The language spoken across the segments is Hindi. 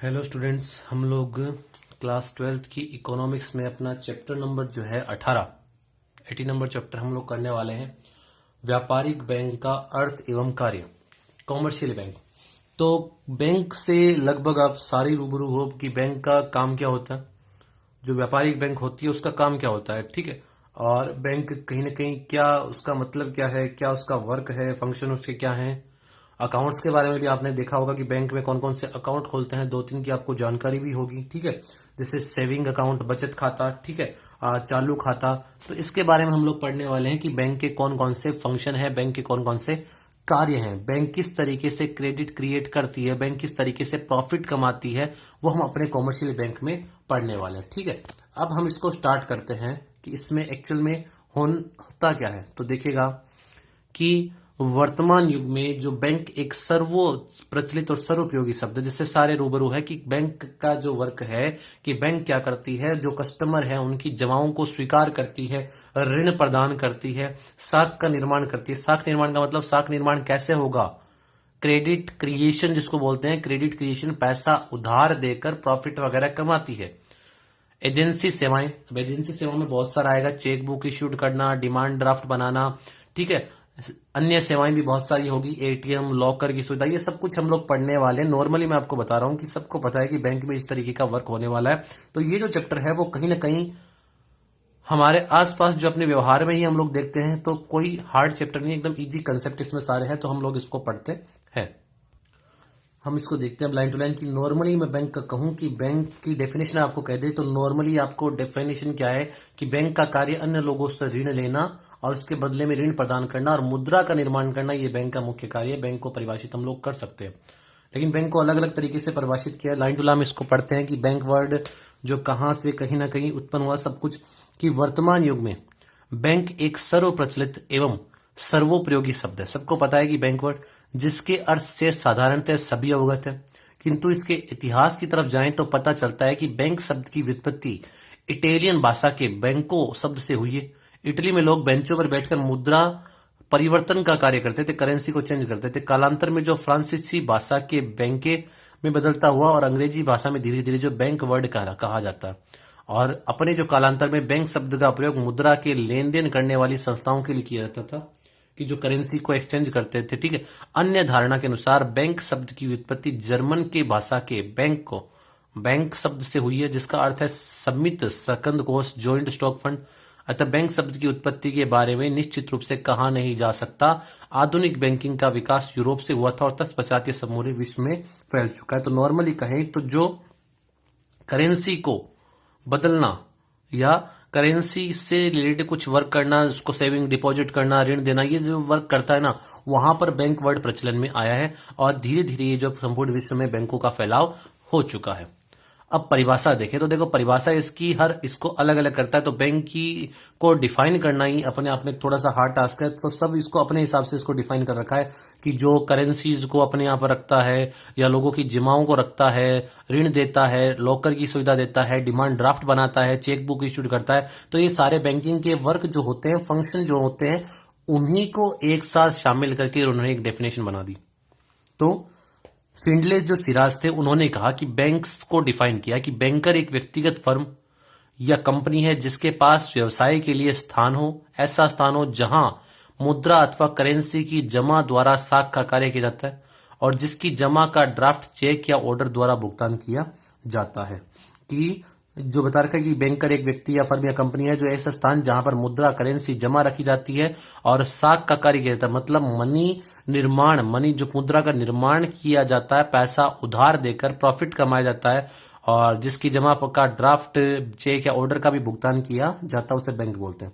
हेलो स्टूडेंट्स, हम लोग क्लास 12th की इकोनॉमिक्स में अपना चैप्टर नंबर जो है 18 नंबर चैप्टर हम लोग करने वाले हैं। व्यापारिक बैंक का अर्थ एवं कार्य, कॉमर्शियल बैंक। तो बैंक से लगभग आप सारी रूबरू हो कि बैंक का काम क्या होता है, जो व्यापारिक बैंक होती है उसका काम क्या होता है, ठीक है। और बैंक कहीं ना कहीं क्या उसका मतलब क्या है, क्या उसका वर्क है, फंक्शन उसके क्या है। अकाउंट्स के बारे में भी आपने देखा होगा कि बैंक में कौन कौन से अकाउंट खोलते हैं, दो तीन की आपको जानकारी भी होगी, ठीक है। जैसे सेविंग अकाउंट, बचत खाता, ठीक है, चालू खाता। तो इसके बारे में हम लोग पढ़ने वाले हैं कि बैंक के कौन कौन से फंक्शन है, बैंक के कौन कौन से कार्य हैं, बैंक किस तरीके से क्रेडिट क्रिएट करती है, बैंक किस तरीके से प्रॉफिट कमाती है, वो हम अपने कॉमर्शियल बैंक में पढ़ने वाले हैं, ठीक है। अब हम इसको स्टार्ट करते हैं कि इसमें एक्चुअल में होता क्या है। तो देखिएगा कि वर्तमान युग में जो बैंक एक सर्वो प्रचलित और सर्वोपयोगी शब्द है, जिससे सारे रूबरू है कि बैंक का जो वर्क है कि बैंक क्या करती है, जो कस्टमर है उनकी जमाओं को स्वीकार करती है, ऋण प्रदान करती है, साख का निर्माण करती है। साख निर्माण का मतलब साख निर्माण कैसे होगा, क्रेडिट क्रिएशन जिसको बोलते हैं, क्रेडिट क्रिएशन, पैसा उधार देकर प्रॉफिट वगैरह कमाती है। एजेंसी सेवाएं, अब एजेंसी सेवाओं में बहुत सारा आएगा, चेक बुक इश्यूड करना, डिमांड ड्राफ्ट बनाना, ठीक है। अन्य सेवाएं भी बहुत सारी होगी, एटीएम, लॉकर की सुविधा, ये सब कुछ हम लोग पढ़ने वाले हैं। नॉर्मली मैं आपको बता रहा हूं कि सबको पता है कि बैंक में इस तरीके का वर्क होने वाला है। तो ये जो चैप्टर है वो कहीं ना कहीं हमारे आसपास जो अपने व्यवहार में ही हम लोग देखते हैं, तो कोई हार्ड चैप्टर नहीं, एकदम इजी कंसेप्ट इसमें सारे हैं, तो हम लोग इसको पढ़ते हैं। हम इसको देखते हैं लाइन टू लाइन कि नॉर्मली मैं बैंक का कहूं कि बैंक की डेफिनेशन आपको कह दे तो नॉर्मली आपको डेफिनेशन क्या है कि बैंक का कार्य अन्य लोगों से ऋण लेना और उसके बदले में ऋण प्रदान करना और मुद्रा का निर्माण करना, ये बैंक का मुख्य कार्य है। बैंक को परिभाषित हम लोग कर सकते हैं, लेकिन बैंक को अलग अलग तरीके से परिभाषित किया। लाइन टू लाइन इसको पढ़ते हैं कि बैंक वर्ड जो कहां से कहीं ना कहीं उत्पन्न हुआ, सब कुछ, कि वर्तमान युग में बैंक एक सर्व प्रचलित एवं सर्वोपयोगी शब्द है। सबको पता है कि बैंक वर्ड जिसके अर्थ से साधारणतः सभी अवगत है, किंतु इसके इतिहास की तरफ जाएं तो पता चलता है कि बैंक शब्द की व्युत्पत्ति इटालियन भाषा के बैंको शब्द से हुई है। इटली में लोग बेंचों पर बैठकर मुद्रा परिवर्तन का कार्य करते थे, करेंसी को चेंज करते थे। कालांतर में जो फ्रांसीसी भाषा के बैंके में बदलता हुआ और अंग्रेजी भाषा में धीरे धीरे जो बैंक वर्ड कहा जाता है, और अपने जो कालांतर में बैंक शब्द का प्रयोग मुद्रा के लेन देन करने वाली संस्थाओं के लिए किया जाता था, कि जो करेंसी को एक्सचेंज करते थे, ठीक है। अन्य धारणा के अनुसार बैंक शब्द की व्युत्पत्ति जर्मन के भाषा के बैंक को बैंक शब्द से हुई है, जिसका अर्थ है सम्मित सकंद कोष, ज्वाइंट स्टॉक फंड। अतः बैंक शब्द की उत्पत्ति के बारे में निश्चित रूप से कहा नहीं जा सकता। आधुनिक बैंकिंग का विकास यूरोप से हुआ था और तत्पश्चात ये समूचे विश्व में फैल चुका है। तो नॉर्मली कहें तो जो करेंसी को बदलना या करेंसी से रिलेटेड कुछ वर्क करना, उसको सेविंग, डिपॉजिट करना, ऋण देना, ये जो वर्क करता है ना, वहां पर बैंक वर्ड प्रचलन में आया है और धीरे धीरे ये जो संपूर्ण विश्व में बैंकों का फैलाव हो चुका है। अब परिभाषा देखें तो देखो, परिभाषा इसकी हर इसको अलग अलग करता है। तो बैंक की को डिफाइन करना ही अपने आप में थोड़ा सा हार्ड टास्क है। तो सब इसको अपने हिसाब से इसको डिफाइन कर रखा है कि जो करेंसीज को अपने यहाँ पर रखता है या लोगों की जमाओं को रखता है, ऋण देता है, लॉकर की सुविधा देता है, डिमांड ड्राफ्ट बनाता है, चेक बुक इश्यूड करता है। तो ये सारे बैंकिंग के वर्क जो होते हैं, फंक्शन जो होते हैं, उन्हीं को एक साथ शामिल करके उन्होंने एक डेफिनेशन बना दी। तो फिंडलेस जो सिराज थे, उन्होंने कहा कि बैंक्स को डिफाइन किया कि बैंकर एक व्यक्तिगत फर्म या कंपनी है जिसके पास व्यवसाय के लिए स्थान हो, ऐसा स्थान हो जहां मुद्रा अथवा करेंसी की जमा द्वारा साख का कार्य किया जाता है और जिसकी जमा का ड्राफ्ट, चेक या ऑर्डर द्वारा भुगतान किया जाता है। कि जो बता रखा है कि बैंकर एक व्यक्ति या फर्म या कंपनी है जो ऐसा स्थान जहां पर मुद्रा, करेंसी जमा रखी जाती है और साख का कार्य किया जाता है, मतलब मनी निर्माण, मनी जो मुद्रा का निर्माण किया जाता है, पैसा उधार देकर प्रॉफिट कमाया जाता है और जिसकी जमा का ड्राफ्ट, चेक या ऑर्डर का भी भुगतान किया जाता है, उसे बैंक बोलते हैं।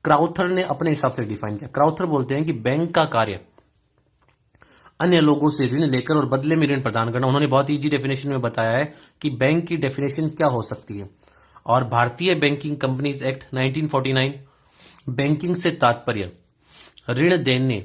क्राउथर ने अपने हिसाब से डिफाइन किया। क्राउथर बोलते हैं कि बैंक का कार्य अन्य लोगों से ऋण लेकर और बदले में ऋण प्रदान करना। उन्होंने बहुत इजी डेफिनेशन में बताया है कि बैंक की डेफिनेशन क्या हो सकती है। और भारतीय बैंकिंग कंपनीज एक्ट 1949, बैंकिंग से तात्पर्य ऋण देने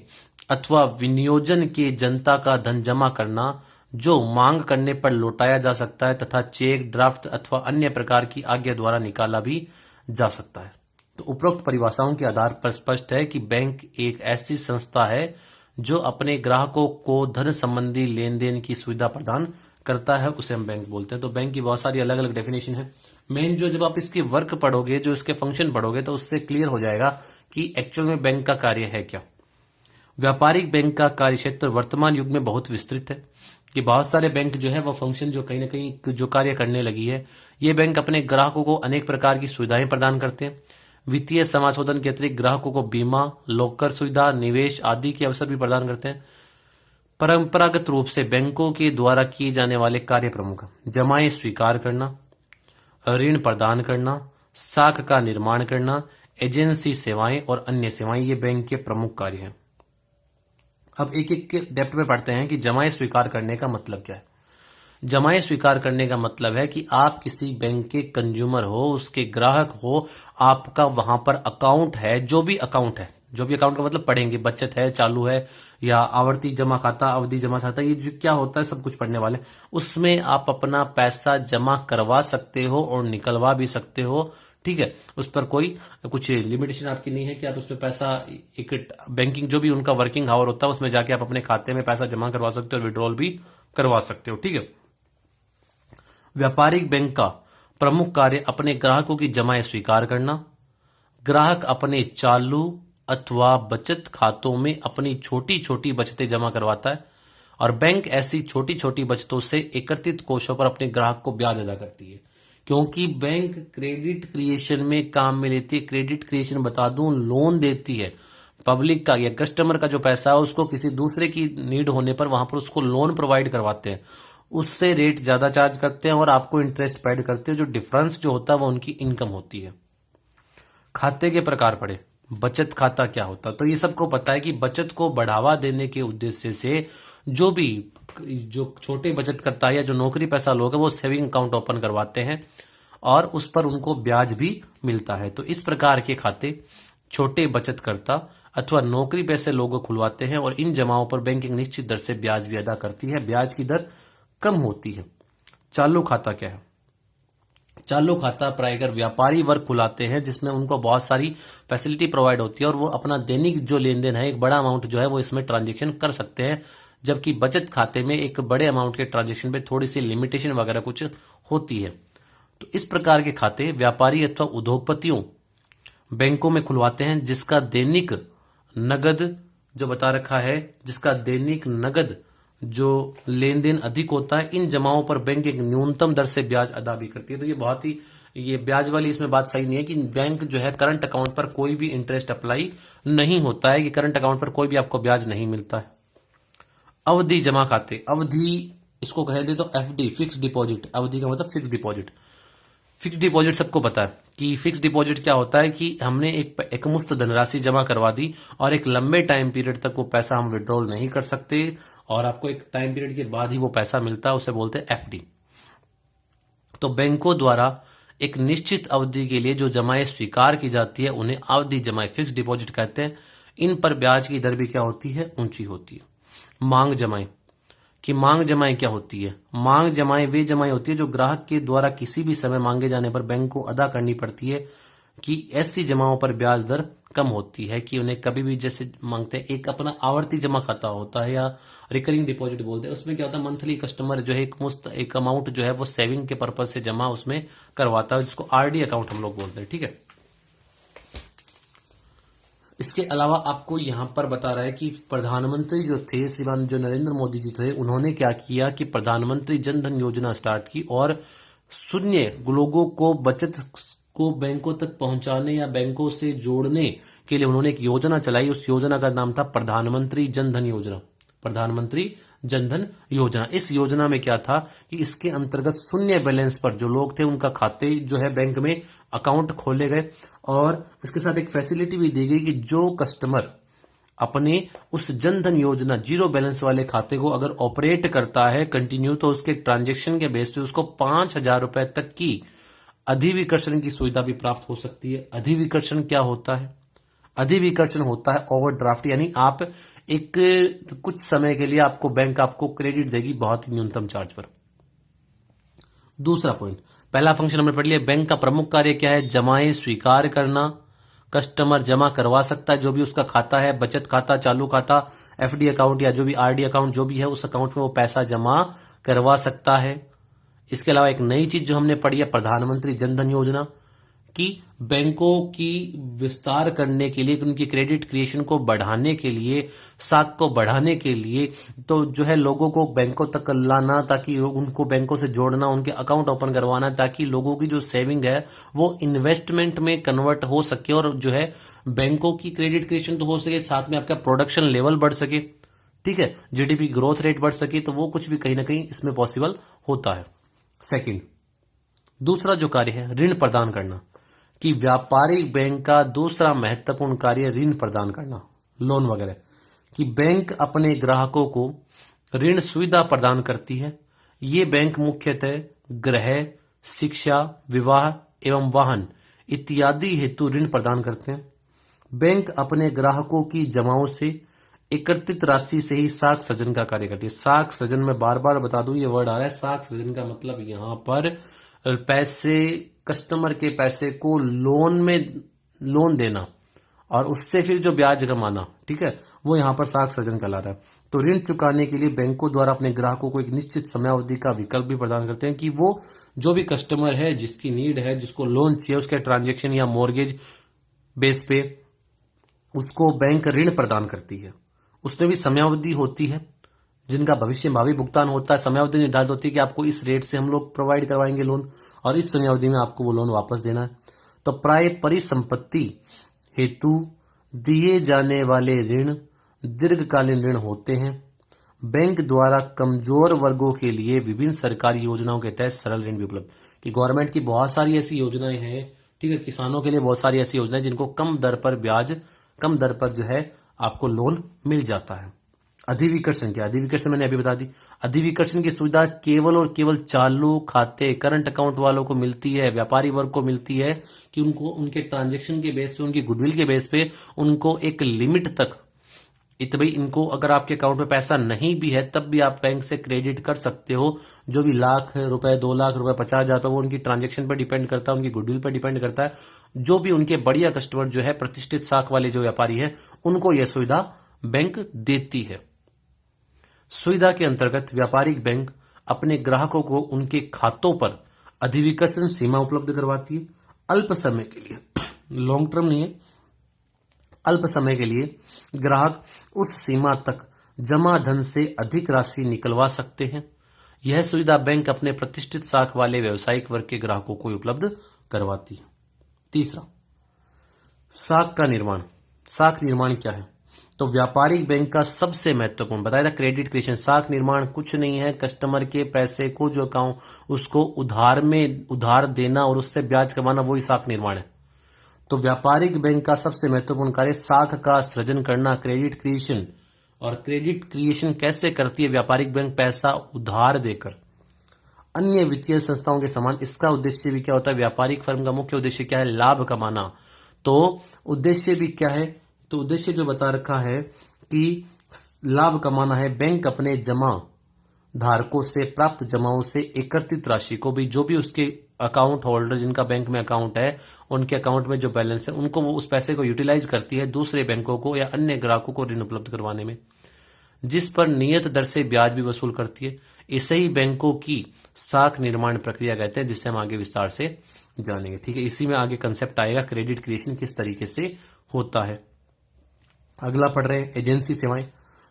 अथवा विनियोजन के जनता का धन जमा करना जो मांग करने पर लौटाया जा सकता है तथा चेक, ड्राफ्ट अथवा अन्य प्रकार की आज्ञा द्वारा निकाला भी जा सकता है। तो उपरोक्त परिभाषाओं के आधार पर स्पष्ट है कि बैंक एक ऐसी संस्था है जो अपने ग्राहकों को धन संबंधी लेन देन की सुविधा प्रदान करता है उसे हम बैंक बोलते हैं। तो बैंक की बहुत सारी अलग अलग डेफिनेशन है। मेन जो जब आप इसकी वर्क पढ़ोगे, जो इसके फंक्शन पढ़ोगे, तो उससे क्लियर हो जाएगा कि एक्चुअल में बैंक का कार्य है क्या। व्यापारिक बैंक का कार्य क्षेत्र वर्तमान युग में बहुत विस्तृत है कि बहुत सारे बैंक जो है वो फंक्शन जो कहीं ना कहीं जो कार्य करने लगी है। ये बैंक अपने ग्राहकों को अनेक प्रकार की सुविधाएं प्रदान करते हैं। वित्तीय समाशोधन के अतिरिक्त ग्राहकों को बीमा, लॉकर सुविधा, निवेश आदि के अवसर भी प्रदान करते हैं। परंपरागत रूप से बैंकों के द्वारा किए जाने वाले कार्य प्रमुख: जमाएं स्वीकार करना, ऋण प्रदान करना, साख का निर्माण करना, एजेंसी सेवाएं और अन्य सेवाएं, ये बैंक के प्रमुख कार्य हैं। अब एक एक के डेप्थ में पढ़ते हैं कि जमाएं स्वीकार करने का मतलब क्या है। जमाएं स्वीकार करने का मतलब है कि आप किसी बैंक के कंज्यूमर हो, उसके ग्राहक हो, आपका वहां पर अकाउंट है, जो भी अकाउंट का मतलब पढ़ेंगे, बचत है, चालू है, या आवर्ती जमा खाता, अवधि जमा खाता, ये जो क्या होता है सब कुछ पढ़ने वाले। उसमें आप अपना पैसा जमा करवा सकते हो और निकलवा भी सकते हो, ठीक है। उस पर कोई कुछ लिमिटेशन आपकी नहीं है कि आप उसमें पैसा, एक बैंकिंग जो भी उनका वर्किंग आवर होता है उसमें जाके आप अपने खाते में पैसा जमा करवा सकते हो और विड्रॉल भी करवा सकते हो, ठीक है। व्यापारिक बैंक का प्रमुख कार्य अपने ग्राहकों की जमाएं स्वीकार करना। ग्राहक अपने चालू अथवा बचत खातों में अपनी छोटी छोटी बचतें जमा करवाता है और बैंक ऐसी छोटी छोटी बचतों से एकत्रित कोषों पर अपने ग्राहक को ब्याज अदा करती है। क्योंकि बैंक क्रेडिट क्रिएशन में काम में लेती है। क्रेडिट क्रिएशन बता दूं, लोन देती है। पब्लिक का या कस्टमर का जो पैसा है उसको किसी दूसरे की नीड होने पर वहां पर उसको लोन प्रोवाइड करवाते हैं, उससे रेट ज्यादा चार्ज करते हैं और आपको इंटरेस्ट पेड करते हैं। जो डिफरेंस जो होता है वो उनकी इनकम होती है। खाते के प्रकार पड़े। बचत खाता क्या होता है, तो ये सबको पता है कि बचत को बढ़ावा देने के उद्देश्य से जो छोटे बचत करता है या जो नौकरी पैसा लोग हैं वो सेविंग अकाउंट ओपन करवाते हैं और उस पर उनको ब्याज भी मिलता है। तो इस प्रकार के खाते छोटे बचतकर्ता अथवा नौकरी पैसे लोग खुलवाते हैं और इन जमाओं पर बैंक एक निश्चित दर से ब्याज भी अदा करती है। ब्याज की दर कम होती है। चालू खाता क्या है? चालू खाता प्रायकर व्यापारी वर्ग खुलाते हैं जिसमें उनको बहुत सारी फैसिलिटी प्रोवाइड होती है और वो अपना दैनिक जो लेन देन है, एक बड़ा अमाउंट जो है वो इसमें ट्रांजेक्शन कर सकते हैं, जबकि बचत खाते में एक बड़े अमाउंट के ट्रांजेक्शन पे थोड़ी सी लिमिटेशन वगैरह कुछ होती है। तो इस प्रकार के खाते व्यापारी अथवा उद्योगपतियों बैंकों में खुलवाते हैं जिसका दैनिक नगद जो बता रखा है, जिसका दैनिक नगद जो लेन देन अधिक होता है। इन जमाओं पर बैंक एक न्यूनतम दर से ब्याज अदा भी करती है। तो ये बहुत ही, ये ब्याज वाली इसमें बात सही नहीं है कि बैंक जो है करंट अकाउंट पर कोई भी इंटरेस्ट अप्लाई नहीं होता है, कि करंट अकाउंट पर कोई भी आपको ब्याज नहीं मिलता है। अवधि जमा खाते, अवधि इसको कह दे तो एफडी, फिक्स डिपॉजिट। अवधि का मतलब फिक्स डिपॉजिट। फिक्स डिपॉजिट सबको पता है कि फिक्स डिपॉजिट क्या होता है कि हमने एक मुफ्त धनराशि जमा करवा दी और एक लंबे टाइम पीरियड तक वो पैसा हम विड्रॉल नहीं कर सकते और आपको एक टाइम पीरियड के बाद ही वो पैसा मिलता है, उसे बोलते हैं एफडी। तो बैंकों द्वारा एक निश्चित अवधि के लिए जो जमाएं स्वीकार की जाती है उन्हें अवधि जमाएं, फिक्स डिपॉजिट कहते हैं। इन पर ब्याज की दर भी क्या होती है? ऊंची होती है। मांग जमाएं, कि मांग जमाएं क्या होती है? मांग जमाएं वे जमाएं होती है जो ग्राहक के द्वारा किसी भी समय मांगे जाने पर बैंक को अदा करनी पड़ती है, कि ऐसी जमाओं पर ब्याज दर कम होती है कि उन्हें कभी भी जैसे मांगते हैं। एक अपना आवर्ती जमा खाता होता है या रिकरिंग डिपॉजिट बोलते हैं, उसमें क्या होता है मंथली कस्टमर जो है एक अमाउंट जो है वो सेविंग के पर्पज से जमा उसमें करवाता है, जिसको आरडी अकाउंट हम लोग बोलते हैं, ठीक है। इसके अलावा आपको यहां पर बता रहा है कि प्रधानमंत्री जो थे श्रीमान जो नरेंद्र मोदी जी थे, उन्होंने क्या किया कि प्रधानमंत्री जन धन योजना स्टार्ट की और शून्य लोगों को बचत को बैंकों तक पहुंचाने या बैंकों से जोड़ने के लिए उन्होंने एक योजना चलाई। उस योजना का नाम था प्रधानमंत्री जन धन योजना। प्रधानमंत्री जन धन योजना। इस योजना में क्या था कि इसके अंतर्गत शून्य बैलेंस पर जो लोग थे उनका खाते जो है बैंक में अकाउंट खोले गए और इसके साथ एक फैसिलिटी भी दी गई कि जो कस्टमर अपने उस जन धन योजना जीरो बैलेंस वाले खाते को अगर ऑपरेट करता है कंटिन्यू, तो उसके ट्रांजेक्शन के बेस पे उसको 5,000 रुपए तक की अधिविकर्षण की सुविधा भी प्राप्त हो सकती है। अधिविकर्षण क्या होता है? अधिविकर्षण होता है ओवरड्राफ्ट, यानी आप एक कुछ समय के लिए आपको बैंक आपको क्रेडिट देगी बहुत ही न्यूनतम चार्ज पर। दूसरा पॉइंट, पहला फंक्शन हमने पढ़ लिया। बैंक का प्रमुख कार्य क्या है? जमाएं स्वीकार करना। कस्टमर जमा करवा सकता है जो भी उसका खाता है, बचत खाता, चालू खाता, एफडी अकाउंट या जो भी आरडी अकाउंट जो भी है, उस अकाउंट में वो पैसा जमा करवा सकता है। इसके अलावा एक नई चीज जो हमने पढ़ी है प्रधानमंत्री जन धन योजना कि बैंकों की विस्तार करने के लिए, उनकी क्रेडिट क्रिएशन को बढ़ाने के लिए, साख को बढ़ाने के लिए तो जो है लोगों को बैंकों तक लाना, ताकि उनको बैंकों से जोड़ना, उनके अकाउंट ओपन करवाना, ताकि लोगों की जो सेविंग है वो इन्वेस्टमेंट में कन्वर्ट हो सके और जो है बैंकों की क्रेडिट क्रिएशन तो हो सके, साथ में आपका प्रोडक्शन लेवल बढ़ सके, ठीक है, जीडीपी ग्रोथ रेट बढ़ सके, तो वो कुछ भी कहीं ना कहीं इसमें पॉसिबल होता है। सेकंड, दूसरा जो कार्य है ऋण प्रदान करना, कि व्यापारिक बैंक का दूसरा महत्वपूर्ण कार्य ऋण प्रदान करना, लोन वगैरह, कि बैंक अपने ग्राहकों को ऋण सुविधा प्रदान करती है। ये बैंक मुख्यतः गृह, शिक्षा, विवाह एवं वाहन इत्यादि हेतु ऋण प्रदान करते हैं। बैंक अपने ग्राहकों की जमाओं से एकत्रित राशि से ही साख सृजन का कार्य करती है। साख सृजन में बार बार बता दूं, ये वर्ड आ रहा है। साख सृजन का मतलब यहां पर पैसे, कस्टमर के पैसे को लोन देना और उससे फिर जो ब्याज कमाना, ठीक है, वो यहां पर साख सृजन कहला रहा है। तो ऋण चुकाने के लिए बैंकों द्वारा अपने ग्राहकों को एक निश्चित समयावधि का विकल्प भी प्रदान करते हैं, कि वो जो भी कस्टमर है, जिसकी नीड है, जिसको लोन चाहिए, उसके ट्रांजेक्शन या मॉर्गेज बेस पे उसको बैंक ऋण प्रदान करती है। उसमें भी समयावधि होती है, जिनका भविष्य में भावी भुगतान होता है। समयावधि निर्धारित होती है कि आपको इस रेट से हम लोग प्रोवाइड करवाएंगे लोन और इस समयावधि में आपको वो लोन वापस देना है। तो प्राय परिसंपत्ति हेतु दिए जाने वाले ऋण दीर्घकालीन ऋण होते हैं। बैंक द्वारा कमजोर वर्गों के लिए विभिन्न सरकारी योजनाओं के तहत सरल ऋण भी उपलब्ध, कि गवर्नमेंट की बहुत सारी ऐसी योजनाएं हैं, ठीक है, किसानों के लिए बहुत सारी ऐसी योजनाएं जिनको कम दर पर ब्याज, कम दर पर जो है आपको लोन मिल जाता है। अधिविकर्षण क्या? अधिविकर्षण मैंने अभी बता दी। अधिविकर्षण की सुविधा केवल और केवल चालू खाते, करंट अकाउंट वालों को मिलती है, व्यापारी वर्ग को मिलती है, कि उनको उनके ट्रांजैक्शन के बेस पे, उनकी गुडविल के बेस पे उनको एक लिमिट तक, भाई इनको अगर आपके अकाउंट में पैसा नहीं भी है तब भी आप बैंक से क्रेडिट कर सकते हो। जो भी ₹1,00,000, ₹2,00,000, ₹50,000, वो उनकी ट्रांजैक्शन पर डिपेंड करता है, उनकी गुडविल पर डिपेंड करता है। जो भी उनके बढ़िया कस्टमर जो है, प्रतिष्ठित साख वाले जो व्यापारी है, उनको यह सुविधा बैंक देती है। सुविधा के अंतर्गत व्यापारिक बैंक अपने ग्राहकों को उनके खातों पर अधिविकर्षण सीमा उपलब्ध करवाती है। अल्प समय के लिए, लॉन्ग टर्म नहीं है, अल्प समय के लिए ग्राहक उस सीमा तक जमा धन से अधिक राशि निकलवा सकते हैं। यह सुविधा बैंक अपने प्रतिष्ठित साख वाले व्यावसायिक वर्ग के ग्राहकों को उपलब्ध करवाती है। तीसरा, साख का निर्माण। साख निर्माण क्या है? तो व्यापारिक बैंक का सबसे महत्वपूर्ण बताया था क्रेडिट क्रिएशन। साख निर्माण कुछ नहीं है, कस्टमर के पैसे को जो अकाउंट, उसको उधार देना और उससे ब्याज कमाना, वही साख निर्माण है। तो व्यापारिक बैंक का सबसे महत्वपूर्ण कार्य साख का सृजन करना, क्रेडिट क्रिएशन। और क्रेडिट क्रिएशन कैसे करती है व्यापारिक बैंक? पैसा उधार देकर। अन्य वित्तीय संस्थाओं के समान इसका उद्देश्य भी क्या होता है? व्यापारिक फर्म का मुख्य उद्देश्य क्या है? लाभ कमाना। तो उद्देश्य भी क्या है? तो उद्देश्य जो बता रखा है कि लाभ कमाना है। बैंक अपने जमा धारकों से प्राप्त जमाओं से एकत्रित राशि को भी, जो भी उसके अकाउंट होल्डर जिनका बैंक में अकाउंट है, उनके अकाउंट में जो बैलेंस है, उनको वो उस पैसे को यूटिलाइज करती है दूसरे बैंकों को या अन्य ग्राहकों को ऋण उपलब्ध करवाने में, जिस पर नियत दर से ब्याज भी वसूल करती है। इसे ही बैंकों की साख निर्माण प्रक्रिया कहते हैं, जिससे हम आगे विस्तार से जानेंगे। ठीक है, इसी में आगे कंसेप्ट आएगा क्रेडिट क्रिएशन किस तरीके से होता है। अगला पढ़ रहे हैं एजेंसी सेवाएं।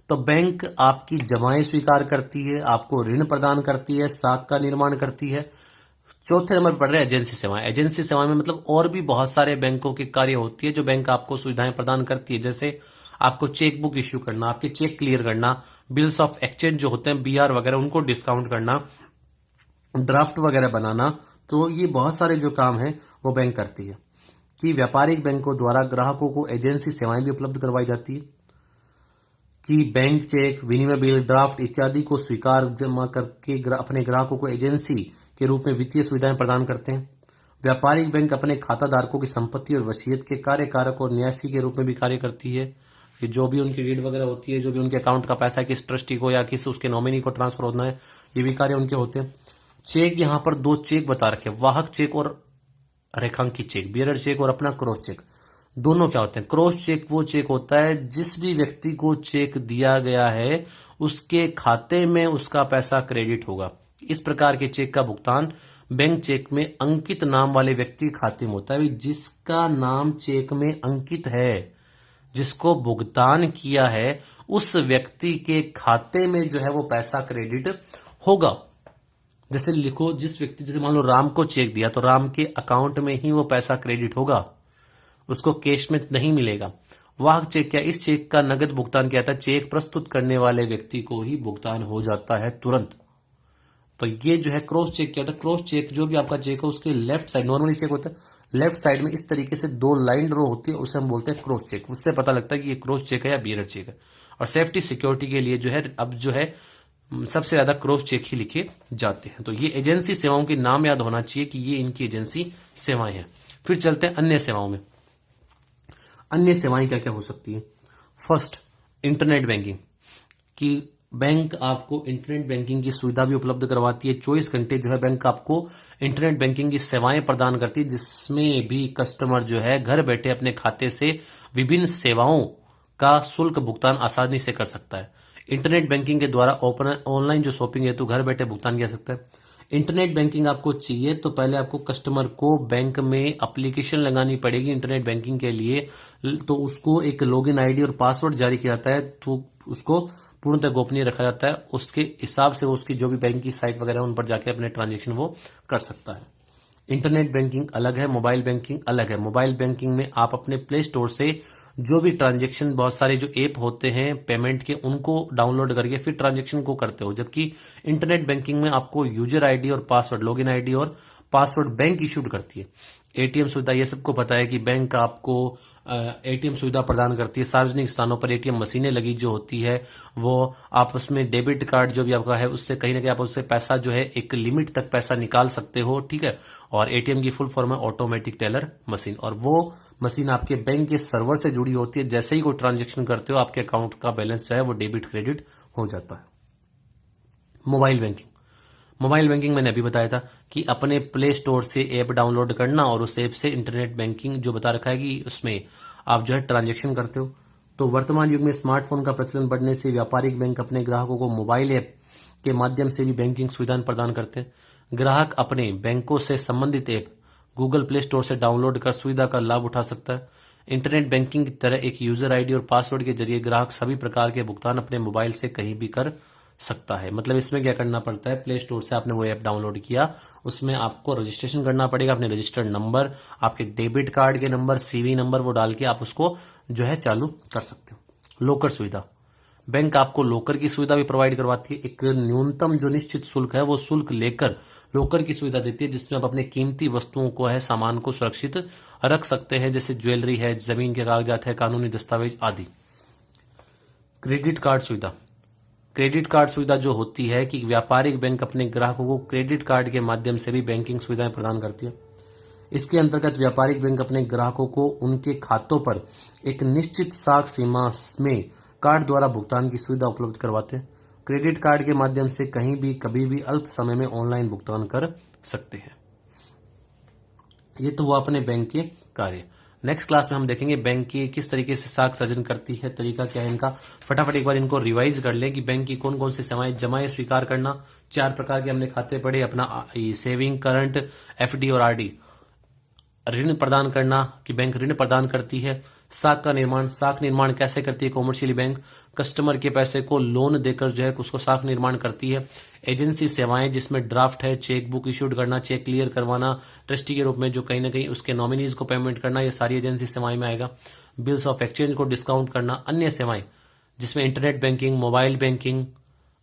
तो बैंक आपकी जमाएं स्वीकार करती है, आपको ऋण प्रदान करती है, साख का निर्माण करती है। चौथे नंबर पर पढ़ रहे हैं एजेंसी सेवाएं। एजेंसी सेवाएं में मतलब और भी बहुत सारे बैंकों के कार्य होती है जो बैंक आपको सुविधाएं प्रदान करती है, जैसे आपको चेक बुक इश्यू करना, आपके चेक क्लियर करना, बिल्स ऑफ एक्सचेंज जो होते हैं BR वगैरह, उनको डिस्काउंट करना, ड्राफ्ट वगैरह बनाना। तो ये बहुत सारे जो काम है वो बैंक करती है। कि व्यापारिक बैंकों द्वारा ग्राहकों को एजेंसी सेवाएं भी उपलब्ध करवाई जाती है, कि बैंक चेक, विनिमय बिल, ड्राफ्ट इत्यादि को स्वीकार जमा करके अपने ग्राहकों को एजेंसी के रूप में वित्तीय सुविधाएं प्रदान करते हैं। व्यापारिक बैंक अपने खाताधारकों की संपत्ति और वसीयत के कार्यकारक और न्यासी के रूप में भी कार्य करती है, कि जो भी उनकी रीड वगैरह होती है, जो भी उनके अकाउंट का पैसा किस ट्रस्टी को या किस उसके नॉमिनी को ट्रांसफर होना है, ये भी कार्य उनके होते हैं। चेक, यहां पर 2 चेक बता रखे, वाहक चेक और रेखांकित चेक, बियरर चेक और अपना क्रॉस चेक। दोनों क्या होते हैं? क्रॉस चेक वो चेक होता है जिस भी व्यक्ति को चेक दिया गया है उसके खाते में उसका पैसा क्रेडिट होगा। इस प्रकार के चेक का भुगतान बैंक चेक में अंकित नाम वाले व्यक्ति के खाते में होता है। जिसका नाम चेक में अंकित है, जिसको भुगतान किया है, उस व्यक्ति के खाते में जो है वो पैसा क्रेडिट होगा। जैसे लिखो, जिस व्यक्ति, जैसे मान लो राम को चेक दिया तो राम के अकाउंट में ही वो पैसा क्रेडिट होगा, उसको कैश में नहीं मिलेगा। वाहक चेक क्या? इस चेक का नगद भुगतान क्या था? चेक प्रस्तुत करने वाले व्यक्ति को ही भुगतान हो जाता है तुरंत। तो ये जो है क्रॉस चेक क्या होता है? क्रॉस चेक जो भी आपका चेक है उसके लेफ्ट साइड, नॉर्मली चेक होता है लेफ्ट साइड में इस तरीके से 2 लाइन ड्रॉ होती है, उसे हम बोलते हैं क्रॉस चेक। उससे पता लगता है कि ये क्रॉस चेक है या बियरर चेक है। और सेफ्टी सिक्योरिटी के लिए जो है अब जो है सबसे ज्यादा क्रॉस चेक ही लिखे जाते हैं। तो ये एजेंसी सेवाओं के नाम याद होना चाहिए कि ये इनकी एजेंसी सेवाएं हैं। फिर चलते हैं अन्य सेवाओं में। अन्य सेवाएं क्या क्या हो सकती है? फर्स्ट, इंटरनेट बैंकिंग की बैंक आपको इंटरनेट बैंकिंग की सुविधा भी उपलब्ध करवाती है। 24 घंटे जो है बैंक आपको इंटरनेट बैंकिंग की सेवाएं प्रदान करती है, जिसमें भी कस्टमर जो है घर बैठे अपने खाते से विभिन्न सेवाओं का शुल्क भुगतान आसानी से कर सकता है। इंटरनेट बैंकिंग के द्वारा ऑनलाइन जो शॉपिंग है तो घर बैठे भुगतान किया जा सकता है। इंटरनेट बैंकिंग आपको चाहिए तो पहले आपको कस्टमर को बैंक में एप्लीकेशन लगानी पड़ेगी इंटरनेट बैंकिंग के लिए। तो उसको एक लॉगिन आईडी और पासवर्ड जारी किया जाता है, तो उसको पूर्णतः गोपनीय रखा जाता है। उसके हिसाब से उसकी जो भी बैंक की साइट वगैरह उन पर जाके अपने ट्रांजेक्शन वो कर सकता है। इंटरनेट बैंकिंग अलग है, मोबाइल बैंकिंग अलग है। मोबाइल बैंकिंग में आप अपने प्ले स्टोर से जो भी ट्रांजेक्शन, बहुत सारे जो ऐप होते हैं पेमेंट के, उनको डाउनलोड करके फिर ट्रांजेक्शन को करते हो। जबकि इंटरनेट बैंकिंग में आपको यूजर आईडी और पासवर्ड, लॉगिन आईडी और पासवर्ड बैंक इशूड करती है। एटीएम सुविधा, ये सबको पता है कि बैंक आपको एटीएम सुविधा प्रदान करती है। सार्वजनिक स्थानों पर एटीएम मशीनें लगी जो होती है, वो आप उसमें डेबिट कार्ड जो भी आपका है उससे कहीं ना कहीं आप उससे पैसा जो है एक लिमिट तक पैसा निकाल सकते हो, ठीक है। और एटीएम की फुल फॉर्म है ऑटोमेटिक टेलर मशीन, और वो मशीन आपके बैंक के सर्वर से जुड़ी होती है। जैसे ही कोई ट्रांजेक्शन करते हो आपके अकाउंट का बैलेंस जो है वो डेबिट क्रेडिट हो जाता है। मोबाइल बैंकिंग, मोबाइल बैंकिंग मैंने अभी बताया था कि अपने प्ले स्टोर से ऐप डाउनलोड करना और उस ऐप से इंटरनेट बैंकिंग जो बता रखा है कि उसमें आप जो है ट्रांजैक्शन करते हो। तो वर्तमान युग में स्मार्टफोन का प्रचलन बढ़ने से व्यापारिक बैंक अपने ग्राहकों को मोबाइल ऐप के माध्यम से भी बैंकिंग सुविधाएं प्रदान करते हैं। ग्राहक अपने बैंकों से संबंधित ऐप गूगल प्ले स्टोर से डाउनलोड कर सुविधा का लाभ उठा सकता है। इंटरनेट बैंकिंग की तरह एक यूजर आईडी और पासवर्ड के जरिए ग्राहक सभी प्रकार के भुगतान अपने मोबाइल से कहीं भी कर सकता है। मतलब इसमें क्या करना पड़ता है, प्ले स्टोर से आपने वो ऐप डाउनलोड किया, उसमें आपको रजिस्ट्रेशन करना पड़ेगा, अपने रजिस्टर्ड नंबर, आपके डेबिट कार्ड के नंबर, सीवी नंबर वो डाल के आप उसको जो है चालू कर सकते हो। लोकर सुविधा, बैंक आपको लोकर की सुविधा भी प्रोवाइड करवाती है। एक न्यूनतम जो निश्चित शुल्क है वो शुल्क लेकर लोकर की सुविधा देती है, जिसमें आप अपने कीमती वस्तुओं को है, सामान को सुरक्षित रख सकते हैं, जैसे ज्वेलरी है, जमीन के कागजात है, कानूनी दस्तावेज आदि। क्रेडिट कार्ड सुविधा, क्रेडिट कार्ड सुविधा जो होती है कि व्यापारिक बैंक अपने ग्राहकों को क्रेडिट कार्ड के माध्यम से भी बैंकिंग सुविधाएं प्रदान करती है। इसके अंतर्गत व्यापारिक बैंक अपने ग्राहकों को उनके खातों पर एक निश्चित साख सीमा में कार्ड द्वारा भुगतान की सुविधा उपलब्ध करवाते हैं। क्रेडिट कार्ड के माध्यम से कहीं भी कभी भी अल्प समय में ऑनलाइन भुगतान कर सकते हैं। ये तो हुआ अपने बैंक के कार्य। नेक्स्ट क्लास में हम देखेंगे बैंक की किस तरीके से साख सृजन करती है, तरीका क्या है इनका। फटाफट एक बार इनको रिवाइज कर लें कि बैंक की कौन कौन सी सेवाएं। जमाएं स्वीकार करना, 4 प्रकार के हमने खाते पढ़े, अपना सेविंग, करंट, एफडी और आरडी। ऋण प्रदान करना कि बैंक ऋण प्रदान करती है। साख का निर्माण, साख निर्माण कैसे करती है कॉमर्शियल बैंक, कस्टमर के पैसे को लोन देकर जो है उसको साख निर्माण करती है। एजेंसी सेवाएं जिसमें ड्राफ्ट है, चेक बुक इश्यूड करना, चेक क्लियर करवाना, ट्रस्टी के रूप में जो कहीं ना कहीं उसके नॉमिनीज को पेमेंट करना, ये सारी एजेंसी सेवाएं में आएगा। बिल्स ऑफ एक्सचेंज को डिस्काउंट करना। अन्य सेवाएं जिसमें इंटरनेट बैंकिंग, मोबाइल बैंकिंग,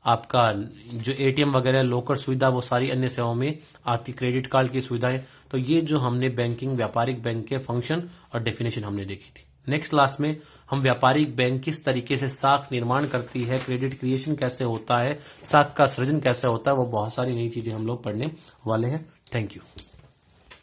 आपका जो एटीएम वगैरह, लोकर सुविधा, वो सारी अन्य सेवाओं में आती। क्रेडिट कार्ड की सुविधाएं। तो ये जो हमने बैंकिंग, व्यापारिक बैंक के फंक्शन और डेफिनेशन हमने देखी थी। नेक्स्ट क्लास में हम व्यापारिक बैंक किस तरीके से साख निर्माण करती है, क्रेडिट क्रिएशन कैसे होता है, साख का सृजन कैसे होता है, वो बहुत सारी नई चीजें हम लोग पढ़ने वाले हैं। Thank you.